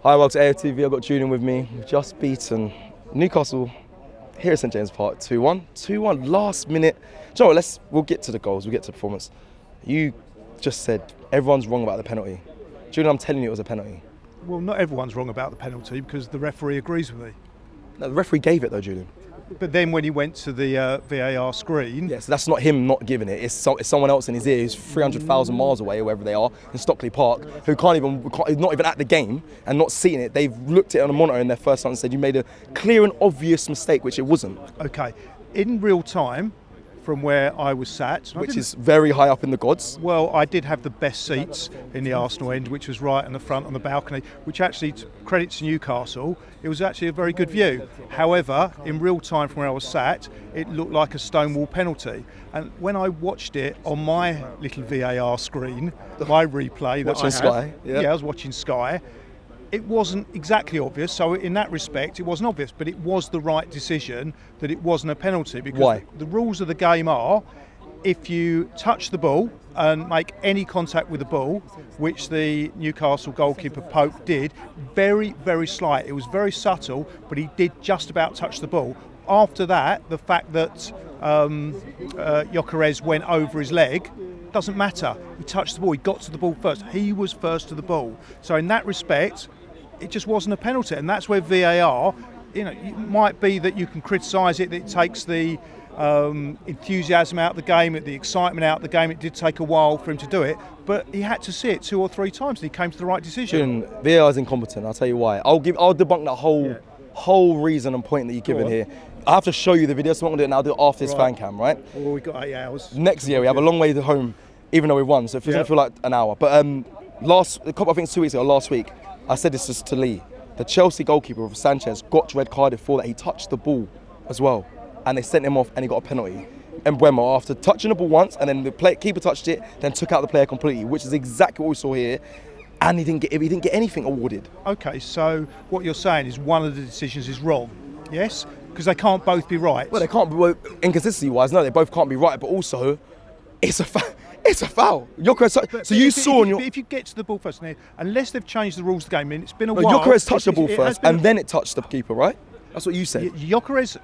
Hi, welcome to AFTV. I've got Julian with me. We've just beaten Newcastle here at St James Park 2-1. 2-1, last minute. Do you know what, we'll get to the goals, we'll get to the performance. You just said everyone's wrong about the penalty. Julian, I'm telling you it was a penalty. Well, not everyone's wrong about the penalty because the referee agrees with me. No, the referee gave it though, Julian. But then when he went to the VAR screen... Yeah, so that's not him not giving it. It's someone else in his ear who's 300,000 miles away or wherever they are in Stockley Park who not even at the game and not seeing it. They've looked at it on a monitor in their first time and said you made a clear and obvious mistake, which it wasn't. Okay, in real time, from where I was sat... Which is very high up in the gods. Well, I did have the best seats in the Arsenal end, which was right in the front on the balcony, which actually, credit to Newcastle, it was actually a very good view. However, in real time from where I was sat, it looked like a stonewall penalty. And when I watched it on my little VAR screen, my replay that watching Sky, yeah, I was watching Sky, it wasn't exactly obvious, so in that respect it wasn't obvious, but it was the right decision that it wasn't a penalty because Why? The rules of the game are if you touch the ball and make any contact with the ball, which the Newcastle goalkeeper Pope did, very, very slight. It was very subtle, but he did just about touch the ball. After that, the fact that Gyökeres went over his leg doesn't matter. He touched the ball, he got to the ball first. He was first to the ball. So in that respect, it just wasn't a penalty, and that's where VAR, it might be that you can criticise it, that it takes the enthusiasm out of the game, the excitement out of the game. It did take a while for him to do it, but he had to see it 2 or 3 times and he came to the right decision. VAR is incompetent, I'll tell you why. I'll debunk that whole reason and point that you've given here. I have to show you the video, so I'm not going to do it now, I'll do it after this fan cam, right? Well, we've got 8 hours. Next year, we have a long way to home, even though we won, so it doesn't feel like an hour. But I think it's 2 weeks ago, last week, I said this just to Lee. The Chelsea goalkeeper, Sanchez, got red carded for that. He touched the ball as well. And they sent him off and he got a penalty. And Mbeumo, after touching the ball once, and then the keeper touched it, then took out the player completely, which is exactly what we saw here. And he didn't get anything awarded. Okay, so what you're saying is one of the decisions is wrong, yes? Because they can't both be right. Well, they can't be, inconsistency-wise, no, they both can't be right, but also, it's a foul. It's a foul. If you get to the ball first, unless they've changed the rules of the game, it's been a while. Gyökeres touched the ball first, and then it touched the keeper, right? That's what you said. Gyökeres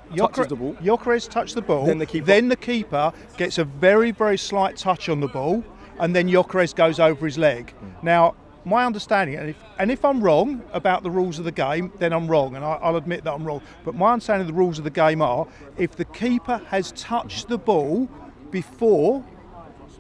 touched the ball. Then the keeper gets a very, very slight touch on the ball, and then Gyökeres goes over his leg. Now, my understanding, and if I'm wrong about the rules of the game, then I'm wrong, and I'll admit that I'm wrong. But my understanding of the rules of the game are, if the keeper has touched the ball before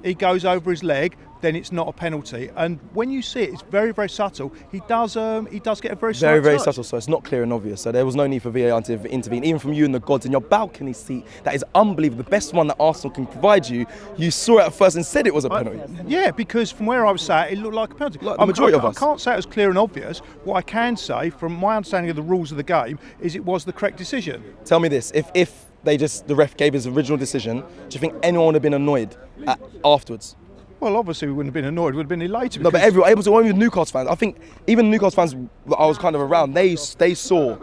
he goes over his leg, then it's not a penalty. And when you see it, it's very, very subtle. He does get a very slight very, very touch. subtle. So it's not clear and obvious. So there was no need for VAR to intervene, even from you and the gods in your balcony seat. That is unbelievable. The best one that Arsenal can provide you. You saw it at first and said it was a penalty. Yeah, because from where I was sat, it looked like a penalty. Like the majority of us. I can't say it was clear and obvious. What I can say, from my understanding of the rules of the game, is it was the correct decision. Tell me this: if the ref gave his original decision, do you think anyone would have been annoyed afterwards? Well, obviously we wouldn't have been annoyed, we would have been elated. No, but everyone, even Newcastle fans, I think even Newcastle fans that I was kind of around, they saw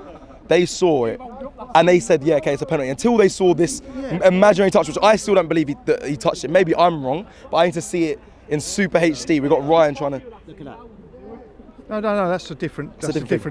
it, and they said, yeah, okay, it's a penalty. Until they saw this imaginary touch, which I still don't believe he touched it. Maybe I'm wrong, but I need to see it in Super HD. We've got Ryan trying to... Look at that. No, that's a different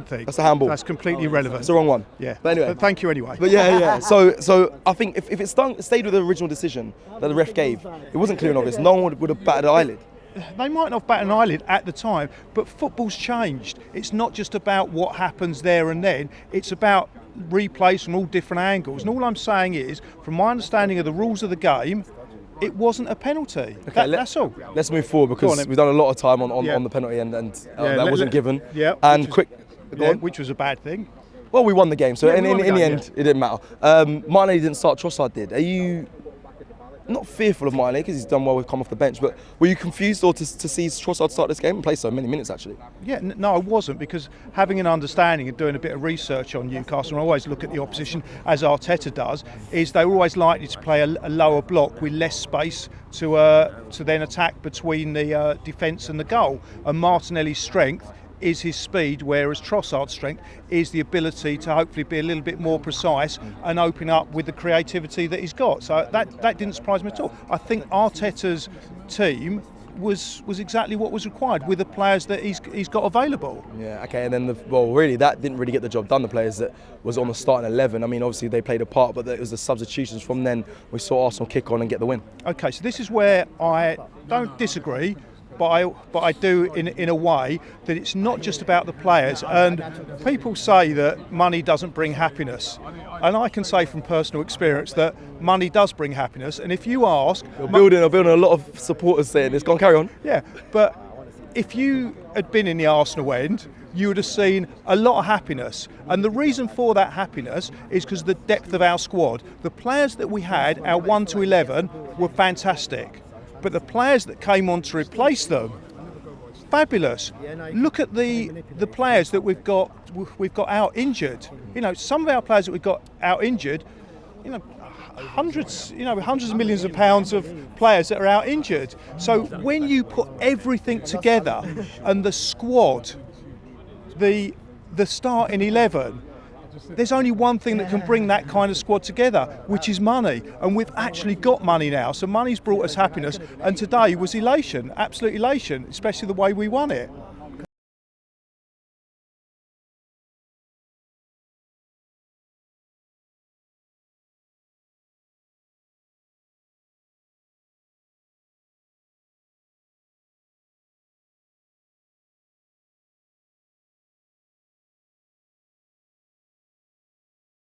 thing. That's a handball. That's completely irrelevant. It's the wrong one. Yeah. But anyway. Thank you anyway. But yeah. So I think if it stayed with the original decision that the ref gave, it wasn't clear and obvious. No one would have batted an eyelid. They might not have batted an eyelid at the time, but football's changed. It's not just about what happens there and then. It's about replays from all different angles. And all I'm saying is, from my understanding of the rules of the game, it wasn't a penalty. Okay, that's all. Let's move forward because we've done a lot of time on the penalty and that wasn't given. Yeah. And which was a bad thing. Well, we won the game, so in the end, it didn't matter. Martinelli didn't start, Trossard did. Are you not fearful of Martinelli because he's done well with come off the bench, but were you confused or to see Trossard start this game and play so many minutes actually? Yeah, no, I wasn't, because having an understanding and doing a bit of research on Newcastle, and I always look at the opposition as Arteta does, is they were always likely to play a lower block with less space to then attack between the defence and the goal. And Martinelli's strength is his speed, whereas Trossard's strength is the ability to hopefully be a little bit more precise and open up with the creativity that he's got. So that didn't surprise me at all. I think Arteta's team was exactly what was required with the players that he's got available. Yeah, okay, and then really that didn't really get the job done. The players that was on the starting 11, I mean, obviously they played a part, but it was the substitutions from then we saw Arsenal kick on and get the win. Okay, so this is where I don't disagree, but I do in a way that it's not just about the players. And people say that money doesn't bring happiness, and I can say from personal experience that money does bring happiness. And if you ask, You're building a lot of supporters saying this. Go on, carry on. yeah, but if you had been in the Arsenal end, you would have seen a lot of happiness. And the reason for that happiness is because the depth of our squad. The players that we had, our 1 to 11, were fantastic. But the players that came on to replace them, fabulous. Look at the players that we've got out injured. Some of our players that we've got out injured, hundreds of millions of pounds of players that are out injured. So when you put everything together and the squad, the starting 11, there's only one thing that can bring that kind of squad together, which is money. And we've actually got money now. So money's brought us happiness. And today was elation, absolute elation, especially the way we won it.